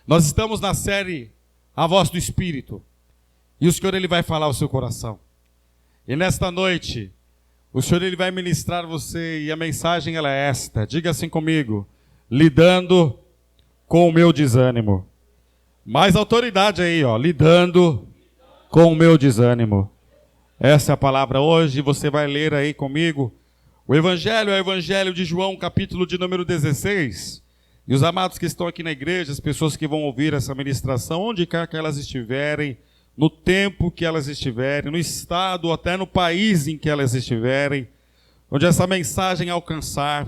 Nós estamos na série A Voz do Espírito. E o Senhor, Ele vai falar ao seu coração. E nesta noite, o Senhor, Ele vai ministrar você. E a mensagem, ela é esta. Diga assim comigo. Lidando com o meu desânimo. Mais autoridade aí, ó. Lidando com o meu desânimo. Essa é a palavra hoje. Você vai ler aí comigo. O Evangelho é o Evangelho de João, capítulo de número 16. E os amados que estão aqui na igreja, as pessoas que vão ouvir essa ministração, onde quer que elas estiverem, no tempo que elas estiverem, no estado ou até no país em que elas estiverem, onde essa mensagem alcançar,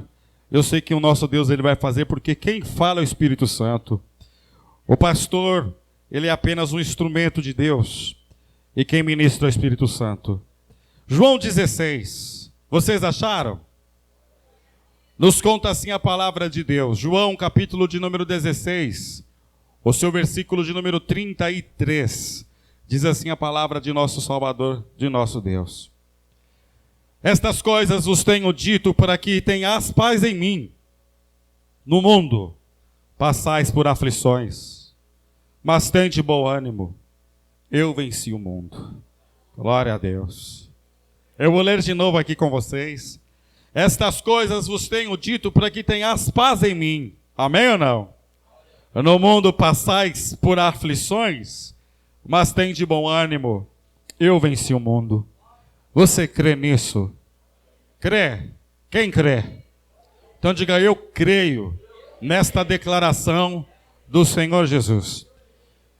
eu sei que o nosso Deus ele vai fazer, porque quem fala é o Espírito Santo. O pastor, ele é apenas um instrumento de Deus, e quem ministra é o Espírito Santo. João 16, vocês acharam? Nos conta assim a palavra de Deus. João, capítulo de número 16, o seu versículo de número 33. Diz assim a palavra de nosso Salvador, de nosso Deus. Estas coisas vos tenho dito para que tenhas paz em mim. No mundo passais por aflições, mas tende bom ânimo. Eu venci o mundo. Glória a Deus. Eu vou ler de novo aqui com vocês. Estas coisas vos tenho dito para que tenhas paz em mim. Amém ou não? No mundo passais por aflições, mas tende bom ânimo. Eu venci o mundo. Você crê nisso? Crê? Quem crê? Então diga, eu creio nesta declaração do Senhor Jesus.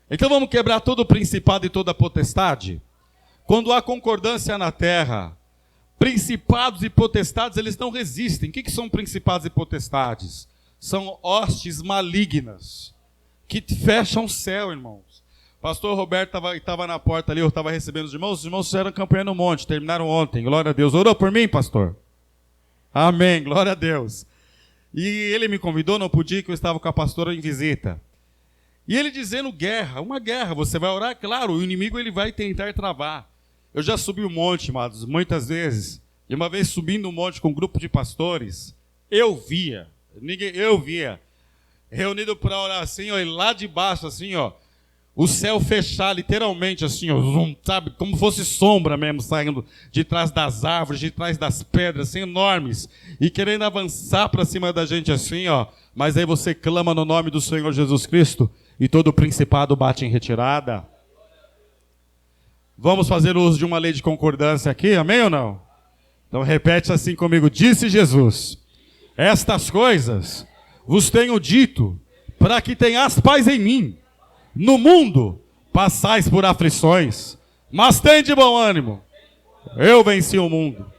Então vamos quebrar todo o principado e toda a potestade? Quando há concordância na terra, principados e potestades, eles não resistem. O que são principados e potestades? São hostes malignas que fecham o céu, irmãos. Pastor Roberto estava na porta ali, eu estava recebendo os irmãos fizeram campanha no monte, terminaram ontem, glória a Deus. Orou por mim, pastor? Amém, glória a Deus. E ele me convidou, não podia, que eu estava com a pastora em visita. E ele dizendo guerra, uma guerra, você vai orar, claro, o inimigo ele vai tentar travar. Eu já subi o monte, amados, muitas vezes. E uma vez subindo o monte com um grupo de pastores, eu via, reunido para orar assim, ó, e lá de baixo, assim, ó, o céu fechar literalmente, assim, ó, sabe, como fosse sombra mesmo, saindo de trás das árvores, de trás das pedras, assim, enormes, e querendo avançar para cima da gente assim, ó, mas aí você clama no nome do Senhor Jesus Cristo, e todo o principado bate em retirada. Vamos fazer uso de uma lei de concordância aqui, amém ou não? Então repete assim comigo, disse Jesus, estas coisas vos tenho dito, para que tenhas paz em mim. No mundo passais por aflições, mas tende bom ânimo. Eu venci o mundo.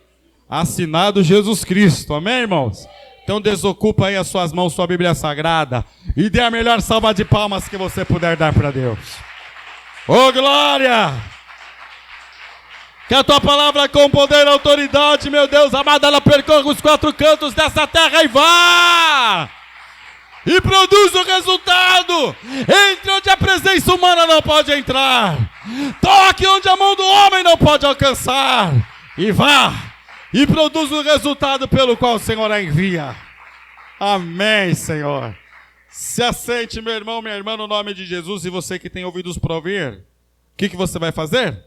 Assinado Jesus Cristo, amém, irmãos? Então desocupa aí as suas mãos, sua Bíblia Sagrada, e dê a melhor salva de palmas que você puder dar para Deus. Ô glória! Que a tua palavra com poder e autoridade, meu Deus amado, ela percorra os quatro cantos dessa terra e vá! E produz o resultado. Entre onde a presença humana não pode entrar. Toque onde a mão do homem não pode alcançar. E vá! E produz o resultado pelo qual o Senhor a envia. Amém, Senhor. Se assente, meu irmão, minha irmã, no nome de Jesus. E você que tem ouvidos para ouvir, o que você vai fazer?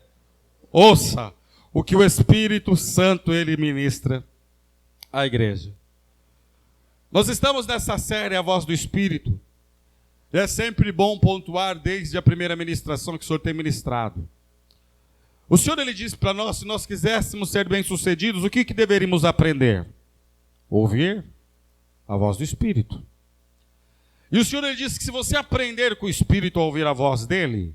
Ouça o que o Espírito Santo ele ministra à igreja. Nós estamos nessa série A Voz do Espírito. É sempre bom pontuar desde a primeira ministração que o Senhor tem ministrado. O Senhor ele disse para nós, se nós quiséssemos ser bem-sucedidos, o que deveríamos aprender? Ouvir a voz do Espírito. E o Senhor ele disse que se você aprender com o Espírito a ouvir a voz dele,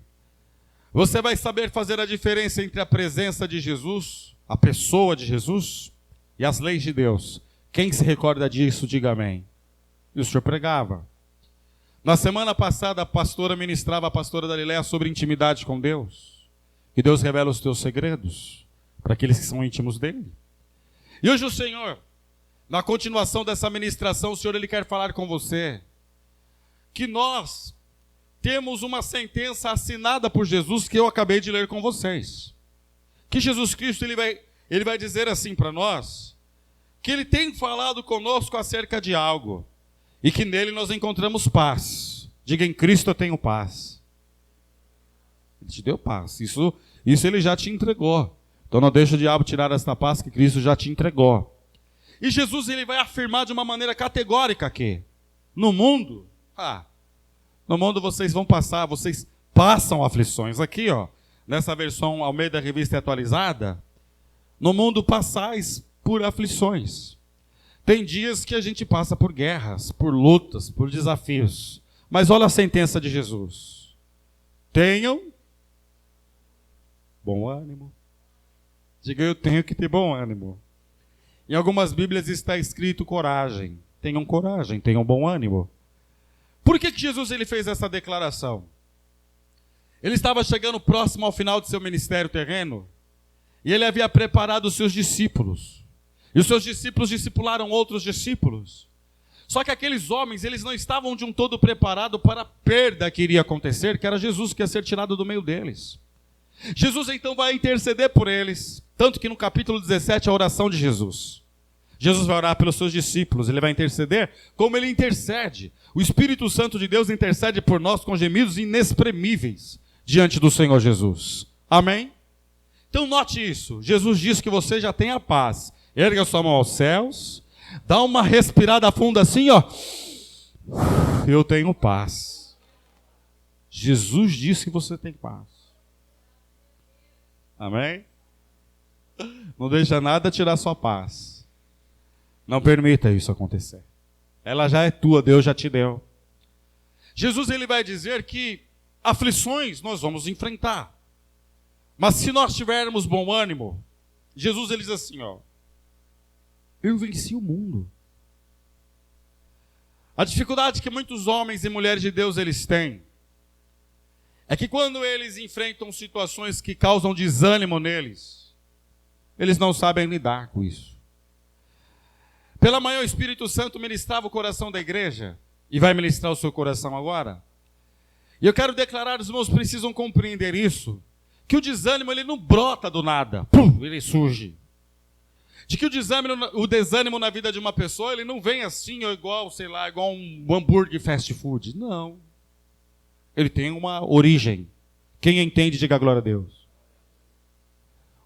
você vai saber fazer a diferença entre a presença de Jesus, a pessoa de Jesus, e as leis de Deus. Quem se recorda disso, diga amém. E o Senhor pregava. Na semana passada, a pastora ministrava, a pastora Dalileia, sobre intimidade com Deus. Que Deus revela os teus segredos para aqueles que são íntimos dele. E hoje o Senhor, na continuação dessa ministração, o Senhor ele quer falar com você que nós temos uma sentença assinada por Jesus que eu acabei de ler com vocês. Que Jesus Cristo ele vai dizer assim para nós, que ele tem falado conosco acerca de algo, e que nele nós encontramos paz. Diga: em Cristo eu tenho paz. Ele te deu paz. Isso ele já te entregou. Então não deixa o diabo tirar esta paz que Cristo já te entregou. E Jesus ele vai afirmar de uma maneira categórica aqui: no mundo vocês passam aflições. Aqui, nessa versão Almeida Revista Atualizada, no mundo passais por aflições. Tem dias que a gente passa por guerras, por lutas, por desafios. Mas olha a sentença de Jesus: tenham bom ânimo. Diga: eu tenho que ter bom ânimo. Em algumas Bíblias está escrito coragem. Tenham coragem, tenham bom ânimo. Por que Jesus ele fez essa declaração? Ele estava chegando próximo ao final de seu ministério terreno e ele havia preparado os seus discípulos. E os seus discípulos discipularam outros discípulos. Só que aqueles homens, eles não estavam de um todo preparados para a perda que iria acontecer, que era Jesus que ia ser tirado do meio deles. Jesus então vai interceder por eles, tanto que no capítulo 17 a oração de Jesus. Jesus vai orar pelos seus discípulos, ele vai interceder como ele intercede. O Espírito Santo de Deus intercede por nós com gemidos inexprimíveis diante do Senhor Jesus. Amém? Então note isso, Jesus diz que você já tem a paz. Erga sua mão aos céus, dá uma respirada funda assim, eu tenho paz. Jesus disse que você tem paz. Amém? Não deixa nada tirar sua paz. Não permita isso acontecer. Ela já é tua, Deus já te deu. Jesus ele vai dizer que aflições nós vamos enfrentar. Mas se nós tivermos bom ânimo, Jesus ele diz assim, eu venci o mundo. A dificuldade que muitos homens e mulheres de Deus eles têm é que quando eles enfrentam situações que causam desânimo neles, eles não sabem lidar com isso. Pela manhã o Espírito Santo ministrava o coração da igreja e vai ministrar o seu coração agora. E eu quero declarar, os irmãos precisam compreender isso, que o desânimo ele não brota do nada, ele surge. De que o desânimo na vida de uma pessoa, ele não vem assim, igual um hambúrguer fast food. Não. Ele tem uma origem. Quem entende, diga glória a Deus.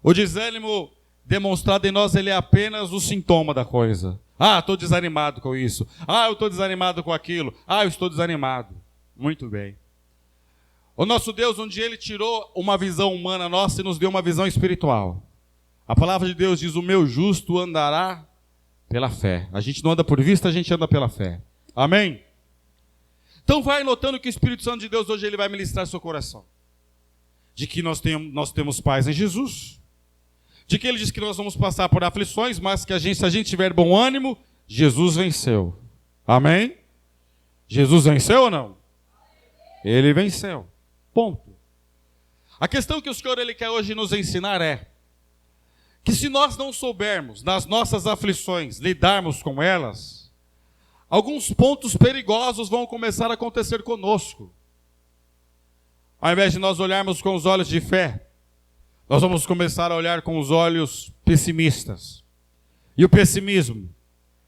O desânimo demonstrado em nós, ele é apenas o sintoma da coisa. Estou desanimado com isso. Eu estou desanimado com aquilo. Eu estou desanimado. Muito bem. O nosso Deus, um dia ele tirou uma visão humana nossa e nos deu uma visão espiritual. A palavra de Deus diz, o meu justo andará pela fé. A gente não anda por vista, a gente anda pela fé. Amém? Então vai notando que o Espírito Santo de Deus hoje ele vai ministrar seu coração. De que nós temos paz em Jesus. De que ele diz que nós vamos passar por aflições, mas que se a gente tiver bom ânimo, Jesus venceu. Amém? Jesus venceu ou não? Ele venceu. Ponto. A questão que o Senhor ele quer hoje nos ensinar é que se nós não soubermos, nas nossas aflições, lidarmos com elas, alguns pontos perigosos vão começar a acontecer conosco. Ao invés de nós olharmos com os olhos de fé, nós vamos começar a olhar com os olhos pessimistas. E o pessimismo,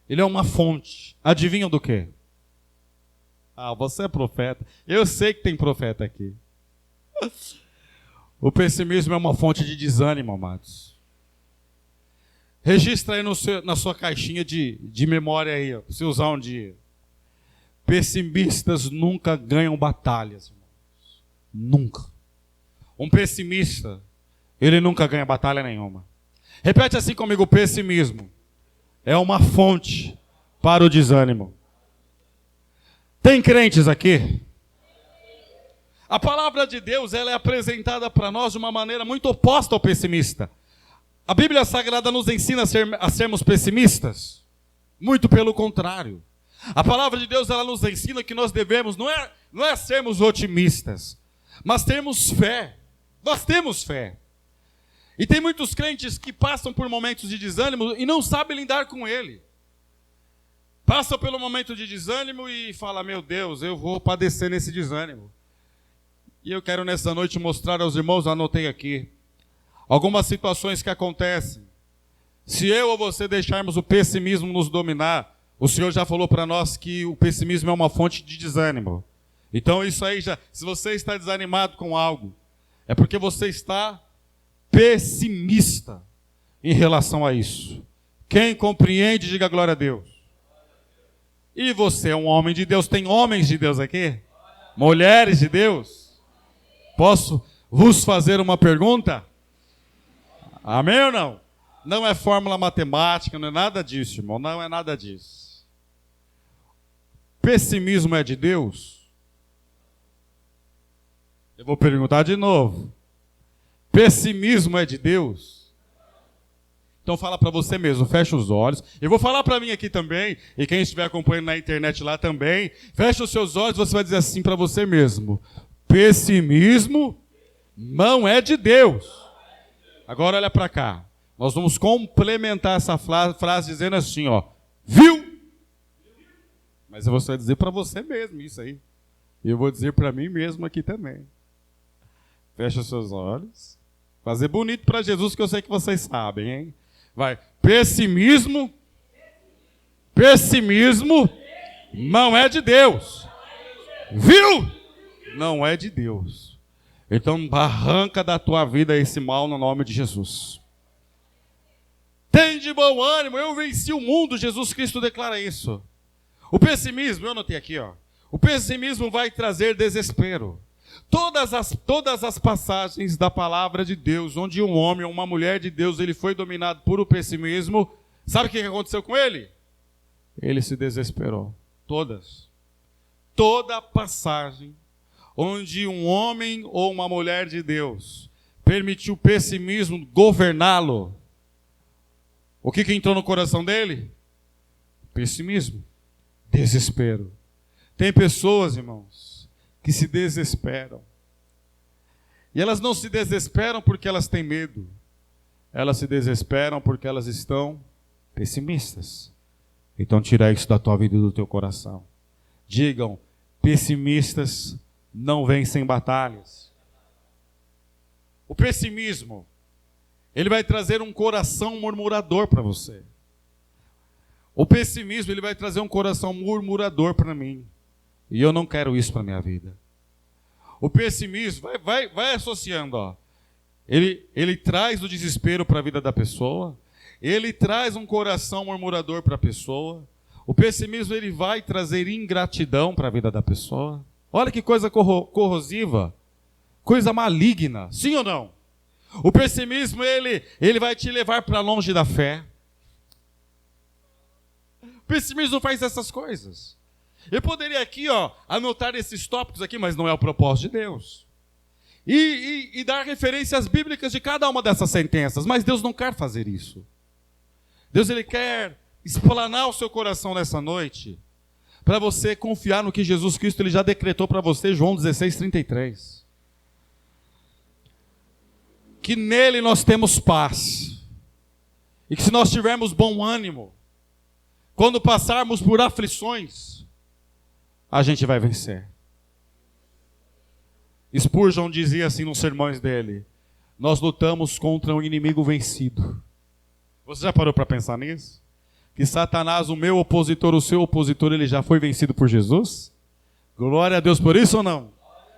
ele é uma fonte. Adivinham do quê? Você é profeta. Eu sei que tem profeta aqui. O pessimismo é uma fonte de desânimo, amados. Registra aí na sua caixinha de memória aí, para você usar um dia. Pessimistas nunca ganham batalhas, irmãos. Nunca. Um pessimista, ele nunca ganha batalha nenhuma. Repete assim comigo, o pessimismo é uma fonte para o desânimo. Tem crentes aqui? A palavra de Deus ela é apresentada para nós de uma maneira muito oposta ao pessimista. A Bíblia Sagrada nos ensina a sermos pessimistas? Muito pelo contrário. A palavra de Deus ela nos ensina que nós devemos, não é sermos otimistas, mas termos fé. Nós temos fé. E tem muitos crentes que passam por momentos de desânimo e não sabem lidar com ele. Passam pelo momento de desânimo e falam, meu Deus, eu vou padecer nesse desânimo. E eu quero nessa noite mostrar aos irmãos, anotei aqui, algumas situações que acontecem. Se eu ou você deixarmos o pessimismo nos dominar, o Senhor já falou para nós que o pessimismo é uma fonte de desânimo. Então isso aí já, se você está desanimado com algo, é porque você está pessimista em relação a isso. Quem compreende, diga glória a Deus. E você é um homem de Deus, tem homens de Deus aqui? Mulheres de Deus? Posso vos fazer uma pergunta? Amém ou não? Não é fórmula matemática, não é nada disso, irmão, não é nada disso. Pessimismo é de Deus? Eu vou perguntar de novo. Pessimismo é de Deus? Então fala para você mesmo, fecha os olhos. Eu vou falar para mim aqui também, e quem estiver acompanhando na internet lá também, fecha os seus olhos, você vai dizer assim para você mesmo: pessimismo não é de Deus. Agora olha para cá. Nós vamos complementar essa frase dizendo assim, ó, viu? Mas você vai dizer para você mesmo isso aí. E eu vou dizer para mim mesmo aqui também. Fecha os seus olhos. Fazer bonito para Jesus, que eu sei que vocês sabem, hein? Vai. Pessimismo não é de Deus. Viu? Não é de Deus. Então arranca da tua vida esse mal no nome de Jesus. Tem de bom ânimo, eu venci o mundo, Jesus Cristo declara isso. O pessimismo, eu anotei aqui, ó. O pessimismo vai trazer desespero. Todas as passagens da palavra de Deus, onde um homem ou uma mulher de Deus, ele foi dominado por o pessimismo, sabe o que aconteceu com ele? Ele se desesperou. Todas. Toda passagem onde um homem ou uma mulher de Deus permitiu o pessimismo governá-lo, o que entrou no coração dele? Pessimismo, desespero. Tem pessoas, irmãos, que se desesperam. E elas não se desesperam porque elas têm medo. Elas se desesperam porque elas estão pessimistas. Então tira isso da tua vida e do teu coração. Digam, pessimistas não vencem batalhas. O pessimismo, ele vai trazer um coração murmurador para você. O pessimismo, ele vai trazer um coração murmurador para mim. E eu não quero isso para a minha vida. O pessimismo, vai associando, ó. Ele traz o desespero para a vida da pessoa. Ele traz um coração murmurador para a pessoa. O pessimismo, ele vai trazer ingratidão para a vida da pessoa. Olha que coisa corrosiva. Coisa maligna. Sim ou não? O pessimismo, ele vai te levar para longe da fé. O pessimismo faz essas coisas. Eu poderia aqui, ó, anotar esses tópicos aqui, mas não é o propósito de Deus. E dar referências bíblicas de cada uma dessas sentenças, mas Deus não quer fazer isso. Deus, ele quer explanar o seu coração nessa noite, para você confiar no que Jesus Cristo ele já decretou para você, João 16:33. Que nele nós temos paz. E que se nós tivermos bom ânimo, quando passarmos por aflições, a gente vai vencer. Spurgeon dizia assim nos sermões dele: nós lutamos contra um inimigo vencido. Você já parou para pensar nisso? Que Satanás, o meu opositor, o seu opositor, ele já foi vencido por Jesus? Glória a Deus por isso ou não?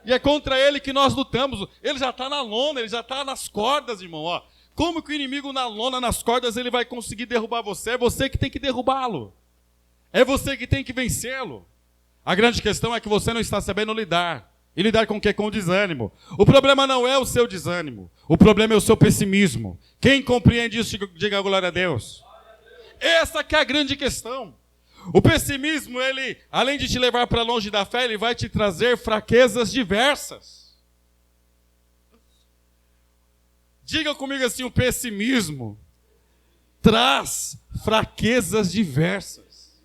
E é contra ele que nós lutamos. Ele já está na lona, ele já está nas cordas, irmão. Ó, como que o inimigo na lona, nas cordas, ele vai conseguir derrubar você? É você que tem que derrubá-lo. É você que tem que vencê-lo. A grande questão é que você não está sabendo lidar. E lidar com o quê? Com o desânimo. O problema não é o seu desânimo. O problema é o seu pessimismo. Quem compreende isso, diga glória a Deus. Essa que é a grande questão. O pessimismo, ele, além de te levar para longe da fé, ele vai te trazer fraquezas diversas. Diga comigo assim, o pessimismo traz fraquezas diversas.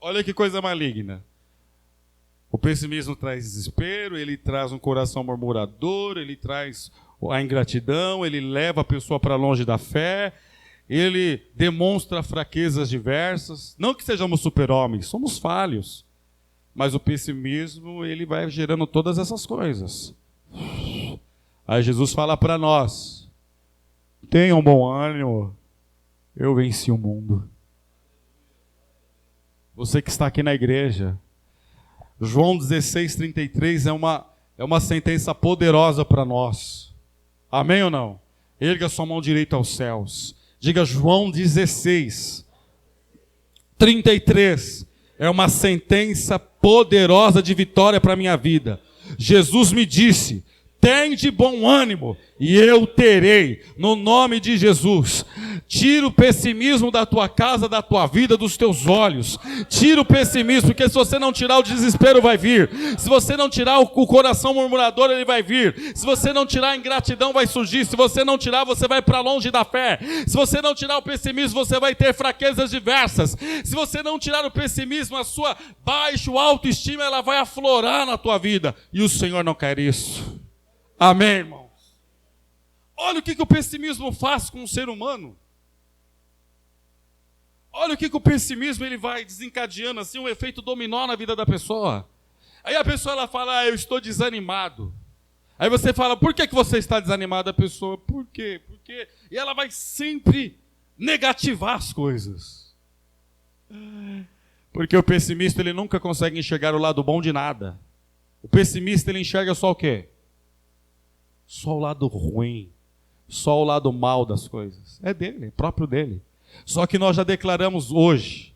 Olha que coisa maligna. O pessimismo traz desespero, ele traz um coração murmurador, ele traz a ingratidão, ele leva a pessoa para longe da fé, ele demonstra fraquezas diversas. Não que sejamos super-homens, somos falhos. Mas o pessimismo, ele vai gerando todas essas coisas. Aí Jesus fala para nós: tenham bom ânimo, eu venci o mundo. Você que está aqui na igreja, João 16:33 é uma sentença poderosa para nós. Amém ou não? Erga sua mão direita aos céus. Diga João 16:33. É uma sentença poderosa de vitória para a minha vida. Jesus me disse: tem de bom ânimo, e eu terei, no nome de Jesus. Tira o pessimismo da tua casa, da tua vida, dos teus olhos. Tira o pessimismo, porque se você não tirar, o desespero vai vir. Se você não tirar o coração murmurador, ele vai vir. Se você não tirar, a ingratidão vai surgir. Se você não tirar, você vai para longe da fé. Se você não tirar o pessimismo, você vai ter fraquezas diversas. Se você não tirar o pessimismo, a sua baixa autoestima, ela vai aflorar na tua vida. E o Senhor não quer isso. Amém, irmãos? Olha o que o pessimismo faz com o ser humano. Olha o que o pessimismo ele vai desencadeando assim, um efeito dominó na vida da pessoa. Aí a pessoa ela fala: eu estou desanimado. Aí você fala: por que você está desanimado? A pessoa: por quê? Por quê? E ela vai sempre negativar as coisas. Porque o pessimista ele nunca consegue enxergar o lado bom de nada. O pessimista ele enxerga só o quê? Só o lado ruim, só o lado mal das coisas. É dele, é próprio dele. Só que nós já declaramos hoje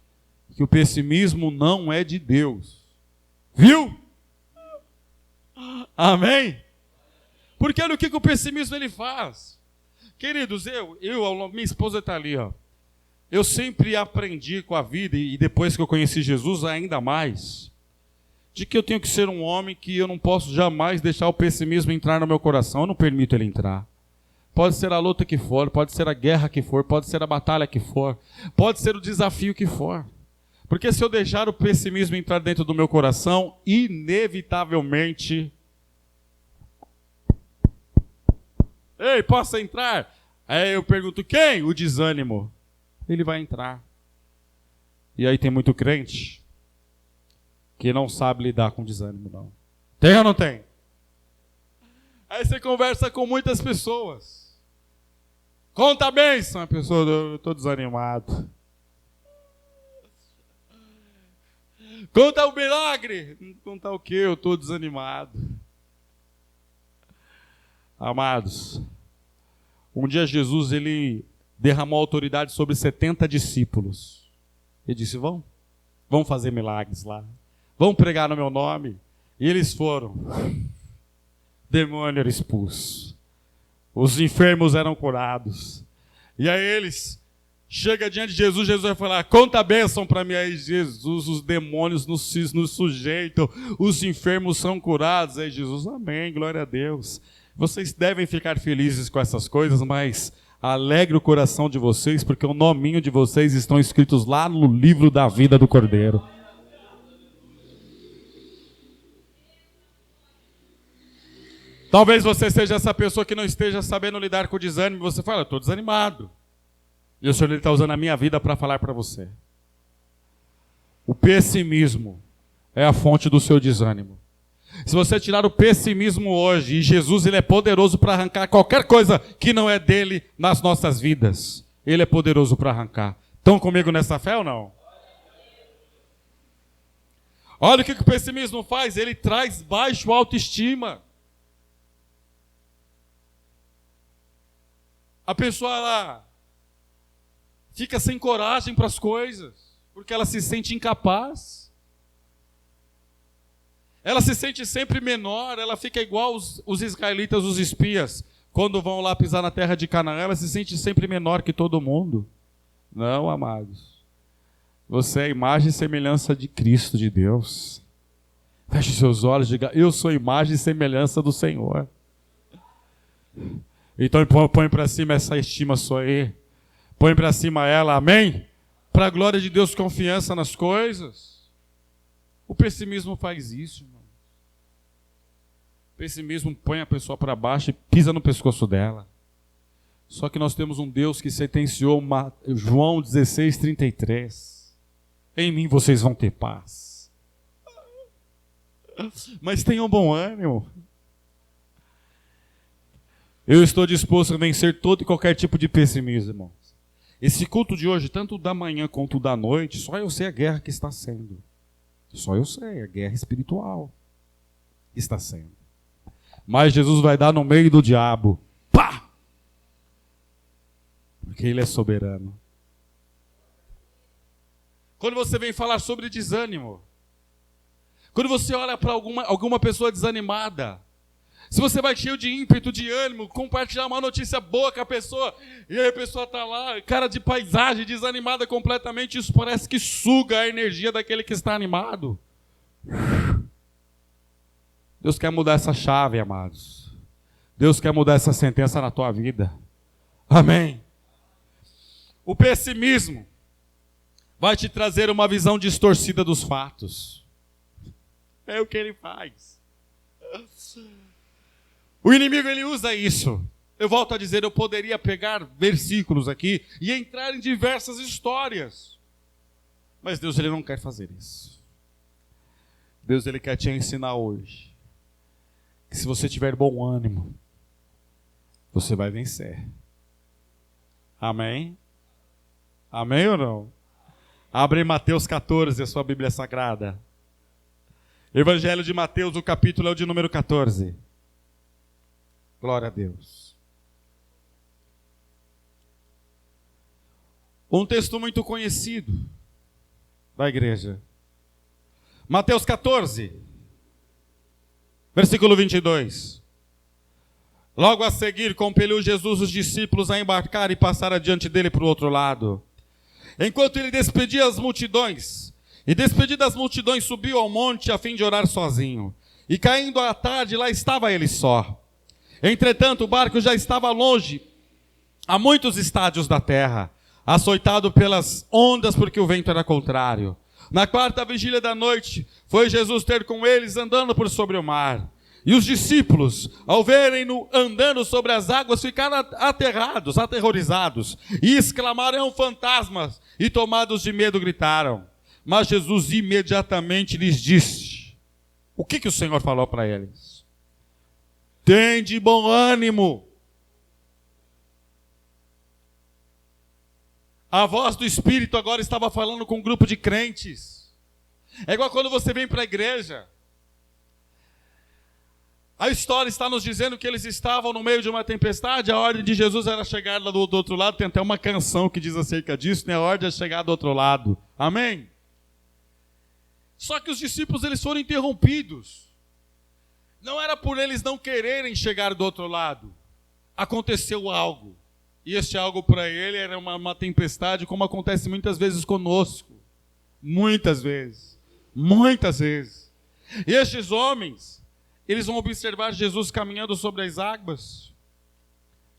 que o pessimismo não é de Deus. Viu? Amém? Porque olha o que o pessimismo ele faz. Queridos, minha esposa está ali, ó. Eu sempre aprendi com a vida, e depois que eu conheci Jesus ainda mais, de que eu tenho que ser um homem que eu não posso jamais deixar o pessimismo entrar no meu coração. Eu não permito ele entrar. Pode ser a luta que for, pode ser a guerra que for, pode ser a batalha que for, pode ser o desafio que for. Porque se eu deixar o pessimismo entrar dentro do meu coração, inevitavelmente... Ei, posso entrar? Aí eu pergunto: quem? O desânimo. Ele vai entrar. E aí tem muito crente que não sabe lidar com desânimo, não. Tem ou não tem? Aí você conversa com muitas pessoas. Conta a bênção. A pessoa: eu estou desanimado. Conta o milagre. Conta o quê? Eu estou desanimado. Amados, um dia Jesus ele derramou autoridade sobre 70 discípulos. Ele disse: vão fazer milagres lá. Vão pregar no meu nome. E eles foram. Demônio era expulso. Os enfermos eram curados. E aí eles chegam diante de Jesus. Jesus vai falar: conta a bênção para mim. Aí Jesus, os demônios nos sujeitam. Os enfermos são curados. Aí Jesus: amém, glória a Deus. Vocês devem ficar felizes com essas coisas, mas alegre o coração de vocês, porque o nominho de vocês estão escritos lá no livro da vida do Cordeiro. Talvez você seja essa pessoa que não esteja sabendo lidar com o desânimo. Você fala: eu estou desanimado. E o Senhor está usando a minha vida para falar para você. O pessimismo é a fonte do seu desânimo. Se você tirar o pessimismo hoje, e Jesus ele é poderoso para arrancar qualquer coisa que não é dele nas nossas vidas. Ele é poderoso para arrancar. Estão comigo nessa fé ou não? Olha o que o pessimismo faz. Ele traz baixa autoestima. A pessoa lá fica sem coragem para as coisas, porque ela se sente incapaz. Ela se sente sempre menor, ela fica igual os israelitas, os espias, quando vão lá pisar na terra de Canaã, ela se sente sempre menor que todo mundo. Não, amados. Você é a imagem e semelhança de Cristo, de Deus. Feche seus olhos e diga: eu sou a imagem e semelhança do Senhor. Então põe para cima essa estima sua aí. Põe para cima ela, amém? Para a glória de Deus, confiança nas coisas. O pessimismo faz isso, irmão. O pessimismo põe a pessoa para baixo e pisa no pescoço dela. Só que nós temos um Deus que sentenciou João 16:33. Em mim vocês vão ter paz. Mas tenham bom ânimo. Eu estou disposto a vencer todo e qualquer tipo de pessimismo, irmãos. Esse culto de hoje, tanto da manhã quanto da noite, só eu sei a guerra que está sendo. Só eu sei, a guerra espiritual está sendo. Mas Jesus vai dar no meio do diabo. Pá! Porque Ele é soberano. Quando você vem falar sobre desânimo, quando você olha para alguma pessoa desanimada, se você vai cheio de ímpeto, de ânimo, compartilhar uma notícia boa com a pessoa, e aí a pessoa está lá, cara de paisagem, desanimada completamente, isso parece que suga a energia daquele que está animado. Deus quer mudar essa chave, amados. Deus quer mudar essa sentença na tua vida. Amém. O pessimismo vai te trazer uma visão distorcida dos fatos. É o que ele faz. O inimigo, ele usa isso. Eu volto a dizer, eu poderia pegar versículos aqui e entrar em diversas histórias. Mas Deus, ele não quer fazer isso. Deus, ele quer te ensinar hoje que se você tiver bom ânimo, você vai vencer. Amém? Amém ou não? Abre em Mateus 14, a sua Bíblia Sagrada. Evangelho de Mateus, o capítulo é o de número 14. Glória a Deus. Um texto muito conhecido da igreja. Mateus 14, versículo 22. Logo a seguir, compeliu Jesus os discípulos a embarcar e passar adiante dele para o outro lado. Enquanto ele despedia as multidões, e despedidas as multidões, subiu ao monte a fim de orar sozinho. E caindo a tarde, lá estava ele só. Entretanto, o barco já estava longe, a muitos estádios da terra, açoitado pelas ondas, porque o vento era contrário. Na quarta vigília da noite, foi Jesus ter com eles andando por sobre o mar. E os discípulos, ao verem-no andando sobre as águas, ficaram aterrorizados, e exclamaram: é um fantasma, e tomados de medo gritaram. Mas Jesus imediatamente lhes disse: o que o Senhor falou para eles? Tende bom ânimo. A voz do Espírito agora estava falando com um grupo de crentes. É igual quando você vem para a igreja. A história está nos dizendo que eles estavam no meio de uma tempestade. A ordem de Jesus era chegar lá do outro lado. Tem até uma canção que diz acerca disso, né? A ordem é chegar do outro lado. Amém? Só que os discípulos, eles foram interrompidos. Não era por eles não quererem chegar do outro lado. Aconteceu algo. E este algo para ele era uma tempestade, como acontece muitas vezes conosco. Muitas vezes. Muitas vezes. E estes homens, eles vão observar Jesus caminhando sobre as águas.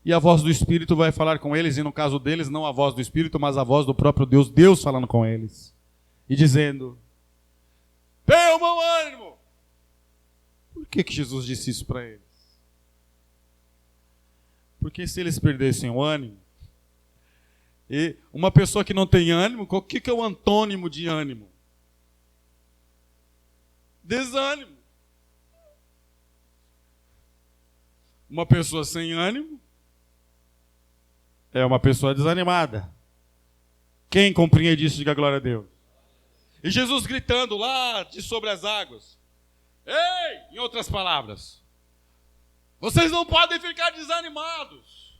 E a voz do Espírito vai falar com eles. E no caso deles, não a voz do Espírito, mas a voz do próprio Deus. Deus falando com eles. E dizendo: tenham bom ânimo. Por que Jesus disse isso para eles? Porque se eles perdessem o ânimo, e uma pessoa que não tem ânimo, o que é o antônimo de ânimo? Desânimo. Uma pessoa sem ânimo é uma pessoa desanimada. Quem compreende isso, diga glória a Deus. E Jesus gritando lá de sobre as águas: ei, em outras palavras, vocês não podem ficar desanimados.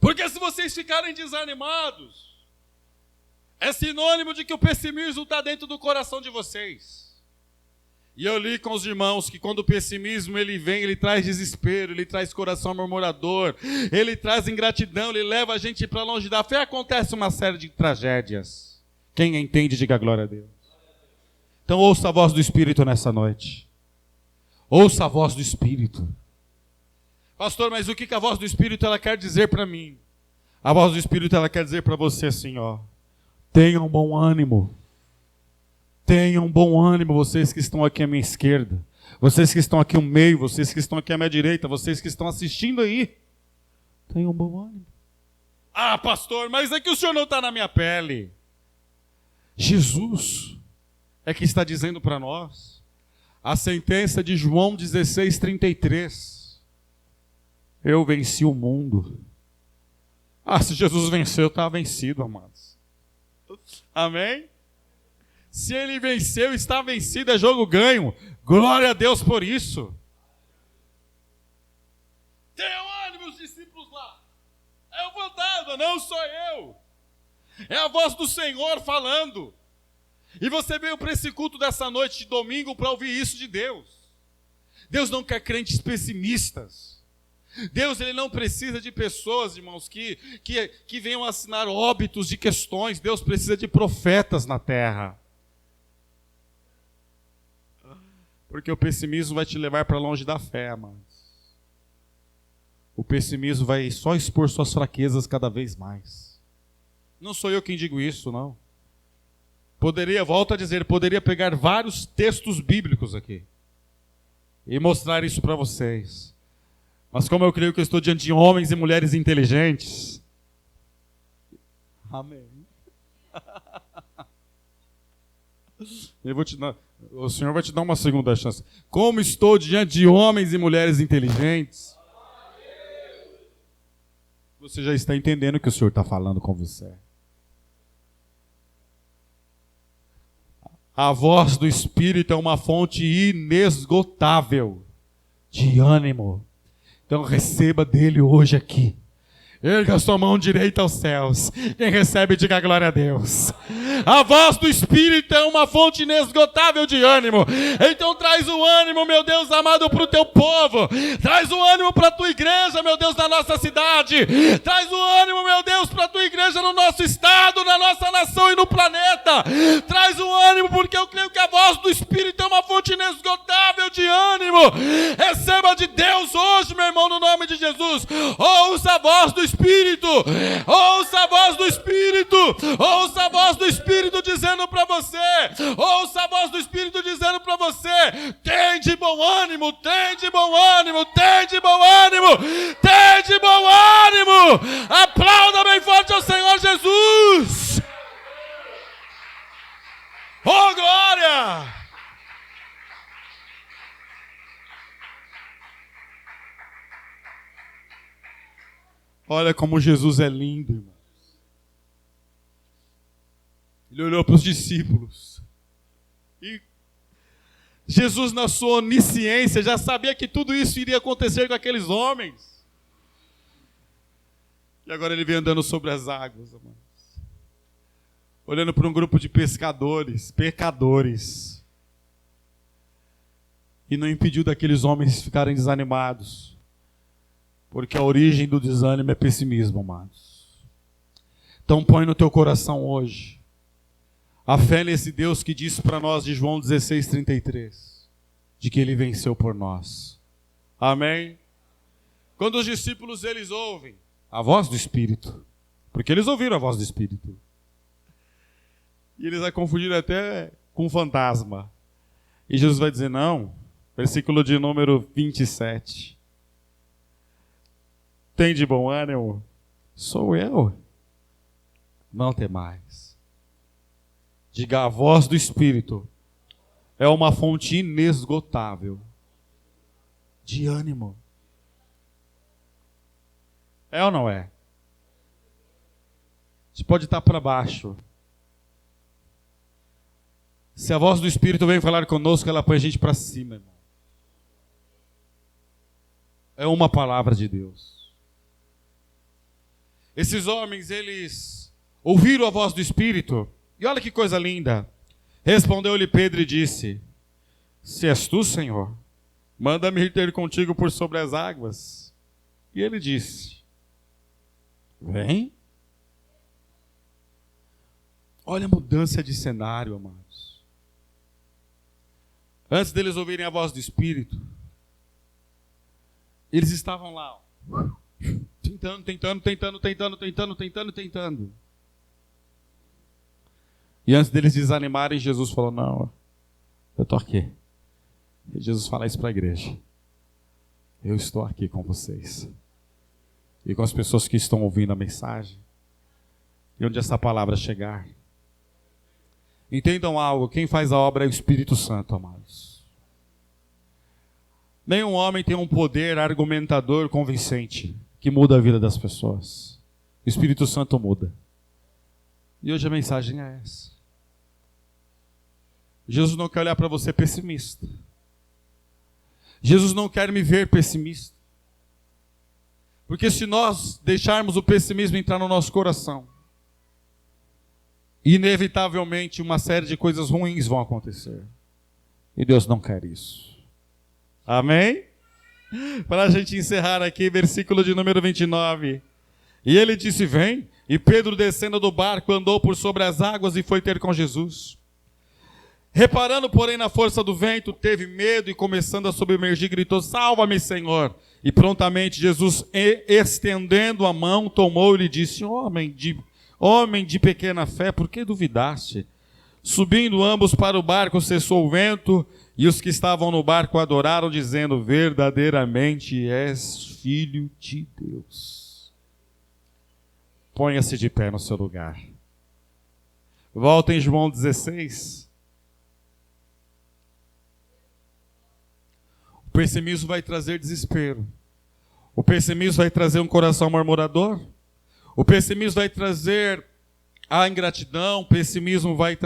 Porque se vocês ficarem desanimados, é sinônimo de que o pessimismo está dentro do coração de vocês. E eu li com os irmãos que quando o pessimismo ele vem, ele traz desespero, ele traz coração murmurador, ele traz ingratidão, ele leva a gente para longe da fé. Acontece uma série de tragédias. Quem entende, diga glória a Deus. Então ouça a voz do Espírito nessa noite. Ouça a voz do Espírito. Pastor, mas o que a voz do Espírito ela quer dizer para mim? A voz do Espírito ela quer dizer para você assim, ó: tenham bom ânimo. Tenham bom ânimo, vocês que estão aqui à minha esquerda, vocês que estão aqui no meio, vocês que estão aqui à minha direita, vocês que estão assistindo aí. Tenham bom ânimo. Ah, pastor, mas é que o senhor não está na minha pele. Jesus é que está dizendo para nós a sentença de João 16:33. Eu venci o mundo. Ah, se Jesus venceu, está vencido, amados. Amém? Se ele venceu, está vencido, é jogo ganho. Glória a Deus por isso. Tenham ânimo os discípulos lá. É o fantasma, não sou eu. É a voz do Senhor falando. E você veio para esse culto dessa noite de domingo para ouvir isso de Deus. Deus não quer crentes pessimistas. Deus, ele não precisa de pessoas, irmãos, que venham assinar óbitos de questões. Deus precisa de profetas na terra. Porque o pessimismo vai te levar para longe da fé, amados. O pessimismo vai só expor suas fraquezas cada vez mais. Não sou eu quem digo isso, não. Volto a dizer, poderia pegar vários textos bíblicos aqui e mostrar isso para vocês. Mas como eu creio que eu estou diante de homens e mulheres inteligentes. Amém. O Senhor vai te dar uma segunda chance. Como estou diante de homens e mulheres inteligentes. Você já está entendendo o que o Senhor está falando com você. A voz do Espírito é uma fonte inesgotável de ânimo. Então receba dele hoje aqui. Erga a sua mão direita aos céus. Quem recebe, diga glória a Deus. A voz do Espírito é uma fonte inesgotável de ânimo. Então traz o ânimo, meu Deus amado, para o teu povo. Traz o ânimo para a tua igreja, meu Deus, na nossa cidade. Traz o ânimo, meu Deus, para a tua igreja no nosso estado, na nossa nação e no planeta. Traz o ânimo, porque eu creio que a voz do Espírito é uma fonte inesgotável de ânimo. Receba de Deus hoje, meu irmão, no nome de Jesus. Ouça a voz do Espírito, ouça a voz do Espírito, ouça a voz do Espírito dizendo para você, ouça a voz do Espírito dizendo para você, tem de bom ânimo, tem de bom ânimo, tem de bom ânimo, tem de bom ânimo. Aplauda bem forte ao Senhor Jesus. Oh, glória! Olha como Jesus é lindo, irmãos. Ele olhou para os discípulos. E Jesus, na sua onisciência, já sabia que tudo isso iria acontecer com aqueles homens. E agora ele vem andando sobre as águas, irmãos. Olhando para um grupo de pecadores. E não impediu daqueles homens ficarem desanimados. Porque a origem do desânimo é pessimismo, amados. Então põe no teu coração hoje a fé nesse Deus que disse para nós de João 16:33, de que Ele venceu por nós. Amém? Quando os discípulos, eles ouvem a voz do Espírito, porque eles ouviram a voz do Espírito, e eles vão confundir até com fantasma. E Jesus vai dizer, não, versículo de número 27. Tem de bom ânimo? Sou eu. Não temais. Diga, a voz do Espírito é uma fonte inesgotável de ânimo. É ou não é? A gente pode estar para baixo. Se a voz do Espírito vem falar conosco, ela põe a gente para cima, irmão. É uma palavra de Deus. Esses homens, eles ouviram a voz do Espírito, e olha que coisa linda. Respondeu-lhe Pedro e disse, se és tu, Senhor, manda-me ir ter contigo por sobre as águas. E ele disse, vem. Olha a mudança de cenário, amados. Antes deles ouvirem a voz do Espírito, eles estavam lá, ó, tentando. E antes deles desanimarem, Jesus falou, não, eu estou aqui. E Jesus fala isso para a igreja. Eu estou aqui com vocês. E com as pessoas que estão ouvindo a mensagem. E onde essa palavra chegar. Entendam algo, quem faz a obra é o Espírito Santo, amados. Nenhum homem tem um poder argumentador convincente que muda a vida das pessoas. O Espírito Santo muda. E hoje a mensagem é essa. Jesus não quer olhar para você pessimista. Jesus não quer me ver pessimista. Porque se nós deixarmos o pessimismo entrar no nosso coração, inevitavelmente uma série de coisas ruins vão acontecer. E Deus não quer isso. Amém? Para a gente encerrar aqui, versículo de número 29. E ele disse, vem. E Pedro, descendo do barco, andou por sobre as águas e foi ter com Jesus. Reparando, porém, na força do vento, teve medo e, começando a submergir, gritou, salva-me, Senhor. E prontamente Jesus, estendendo a mão, tomou e lhe disse, homem de pequena fé, por que duvidaste? Subindo ambos para o barco, cessou o vento, e os que estavam no barco adoraram, dizendo, verdadeiramente és filho de Deus. Ponha-se de pé no seu lugar. Volta em João 16. O pessimismo vai trazer desespero. O pessimismo vai trazer um coração murmurador. O pessimismo vai trazer a ingratidão. O pessimismo vai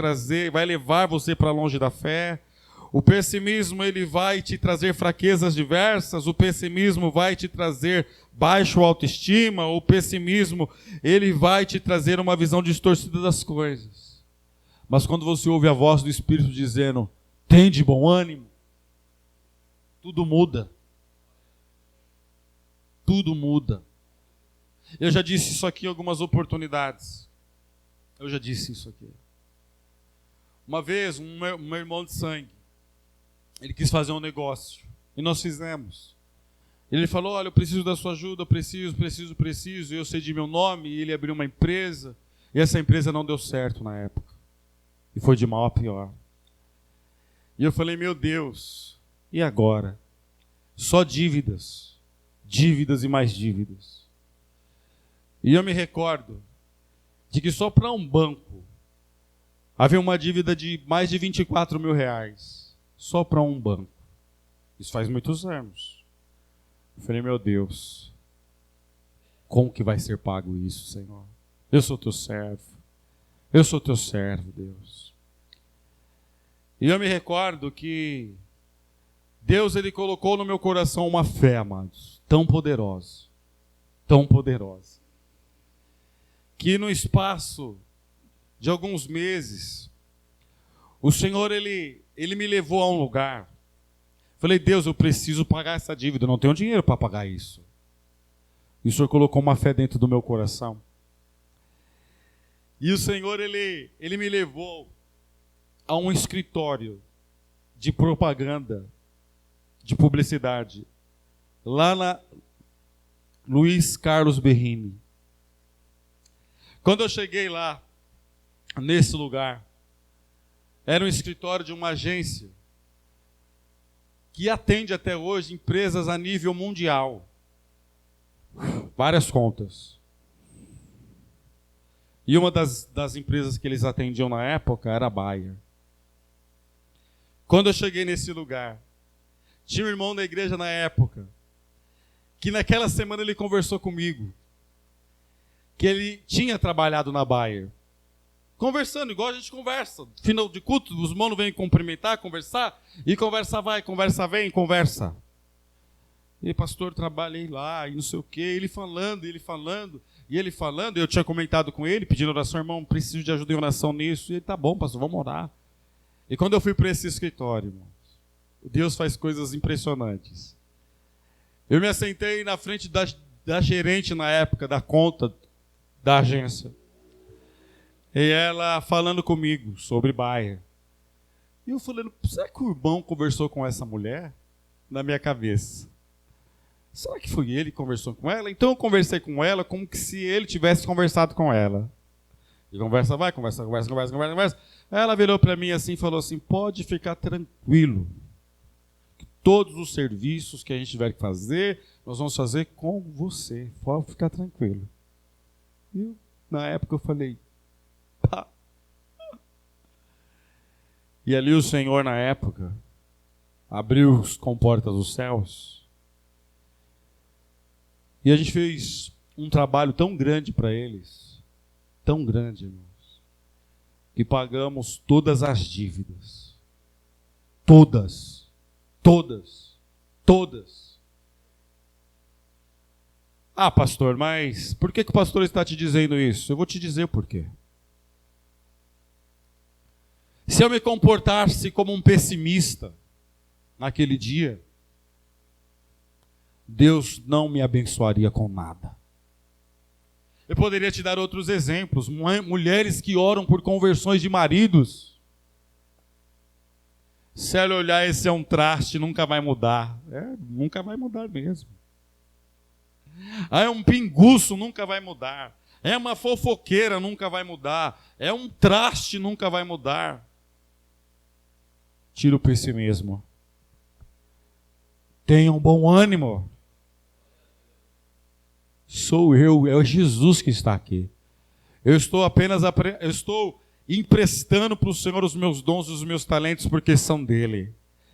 levar você para longe da fé. O pessimismo, ele vai te trazer fraquezas diversas. O pessimismo vai te trazer baixa autoestima. O pessimismo, ele vai te trazer uma visão distorcida das coisas. Mas quando você ouve a voz do Espírito dizendo, tem de bom ânimo, tudo muda. Tudo muda. Eu já disse isso aqui em algumas oportunidades. Eu já disse isso aqui. Uma vez, um meu irmão de sangue, ele quis fazer um negócio. E nós fizemos. Ele falou, olha, eu preciso da sua ajuda, preciso. E eu cedi meu nome, e ele abriu uma empresa. E essa empresa não deu certo na época. E foi de mal a pior. E eu falei, meu Deus, e agora? Só dívidas. Dívidas e mais dívidas. E eu me recordo de que só para um banco havia uma dívida de mais de 24 mil reais. Só para um banco. Isso faz muitos anos. Eu falei, meu Deus, como que vai ser pago isso, Senhor? Eu sou teu servo. Eu sou teu servo, Deus. E eu me recordo que Deus, ele colocou no meu coração uma fé, amados, tão poderosa, que no espaço de alguns meses, o Senhor, ele me levou a um lugar. Falei, Deus, eu preciso pagar essa dívida, eu não tenho dinheiro para pagar isso. E o Senhor colocou uma fé dentro do meu coração. E o Senhor, ele me levou a um escritório de propaganda, de publicidade, lá na Luiz Carlos Berrini. Quando eu cheguei lá, nesse lugar, era um escritório de uma agência que atende até hoje empresas a nível mundial. Várias contas. E uma das empresas que eles atendiam na época era a Bayer. Quando eu cheguei nesse lugar, tinha um irmão da igreja na época, que naquela semana ele conversou comigo, que ele tinha trabalhado na Bayer. Conversando, igual a gente conversa. Final de culto, os irmãos vêm cumprimentar, conversar, e conversa vai, conversa vem, conversa. E pastor, trabalhei lá, e não sei o quê, ele falando, eu tinha comentado com ele, pedindo oração, irmão, preciso de ajuda em oração nisso, e ele, tá bom, pastor, vamos orar. E quando eu fui para esse escritório, irmão, Deus faz coisas impressionantes. Eu me assentei na frente da gerente na época, da conta da agência. E ela falando comigo sobre Bayer. E eu falando, será que o irmão conversou com essa mulher? Na minha cabeça. Será que foi ele que conversou com ela? Então eu conversei com ela como que se ele tivesse conversado com ela. E conversa vai, conversa. Ela virou para mim assim e falou assim, pode ficar tranquilo. Todos os serviços que a gente tiver que fazer, nós vamos fazer com você. Pode ficar tranquilo. E na época eu falei, pá. E ali o Senhor, na época, abriu as comportas dos céus. E a gente fez um trabalho tão grande para eles, tão grande, irmãos, que pagamos todas as dívidas. Todas. Todas. Todas. Ah, pastor, mas por que o pastor está te dizendo isso? Eu vou te dizer o porquê. Se eu me comportasse como um pessimista naquele dia, Deus não me abençoaria com nada. Eu poderia te dar outros exemplos. Mulheres que oram por conversões de maridos. Se ela olhar, esse é um traste, nunca vai mudar. Nunca vai mudar mesmo. É um pinguço, nunca vai mudar. É uma fofoqueira, nunca vai mudar. É um traste, nunca vai mudar. Tira o pessimismo. Tenham bom ânimo. Sou eu, é Jesus que está aqui. Eu estou emprestando para o Senhor os meus dons e os meus talentos porque são dele.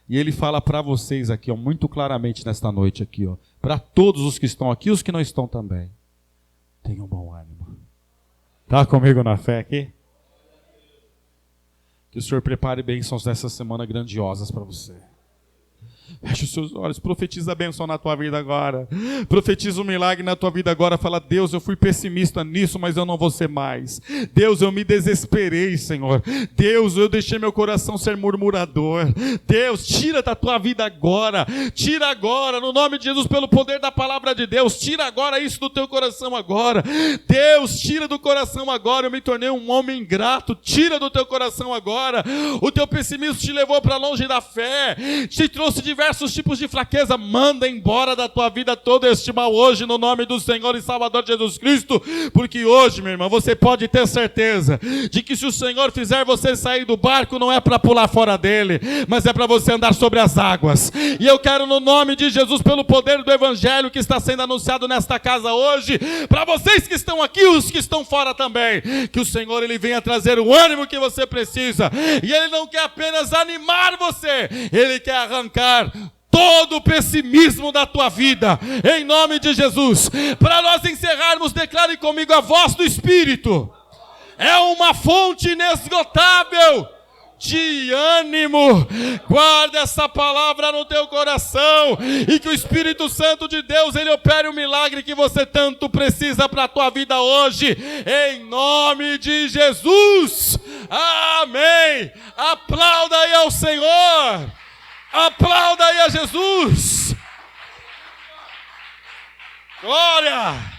E ele fala para vocês aqui, ó, muito claramente nesta noite aqui, ó, para todos os que estão aqui e os que não estão também. Tenham bom ânimo. Está comigo na fé aqui? Que o Senhor prepare bênçãos dessa semana grandiosas para você. Feche os seus olhos, profetiza a bênção na tua vida agora. Profetiza um milagre na tua vida agora. Fala, Deus, eu fui pessimista nisso, mas eu não vou ser mais. Deus, eu me desesperei, Senhor. Deus, eu deixei meu coração ser murmurador. Deus, tira da tua vida agora. Tira agora, no nome de Jesus, pelo poder da palavra de Deus. Tira agora isso do teu coração agora. Deus, tira do coração agora. Eu me tornei um homem ingrato. Tira do teu coração agora. O teu pessimismo te levou para longe da fé. Te trouxe diversos tipos de fraqueza. Manda embora da tua vida todo este mal hoje, no nome do Senhor e Salvador Jesus Cristo, porque hoje, meu irmão, você pode ter certeza de que se o Senhor fizer você sair do barco, não é para pular fora dele, mas é para você andar sobre as águas. E eu quero, no nome de Jesus, pelo poder do Evangelho que está sendo anunciado nesta casa hoje, para vocês que estão aqui e os que estão fora também, que o Senhor, ele venha trazer o ânimo que você precisa. E ele não quer apenas animar você, ele quer arrancar todo o pessimismo da tua vida, em nome de Jesus. Para nós encerrarmos, declare comigo: a voz do Espírito é uma fonte inesgotável de ânimo. Guarda essa palavra no teu coração, e que o Espírito Santo de Deus, ele opere o milagre que você tanto precisa para a tua vida hoje, em nome de Jesus. Amém. Aplauda aí ao Senhor. Aplauda aí a Jesus. Glória.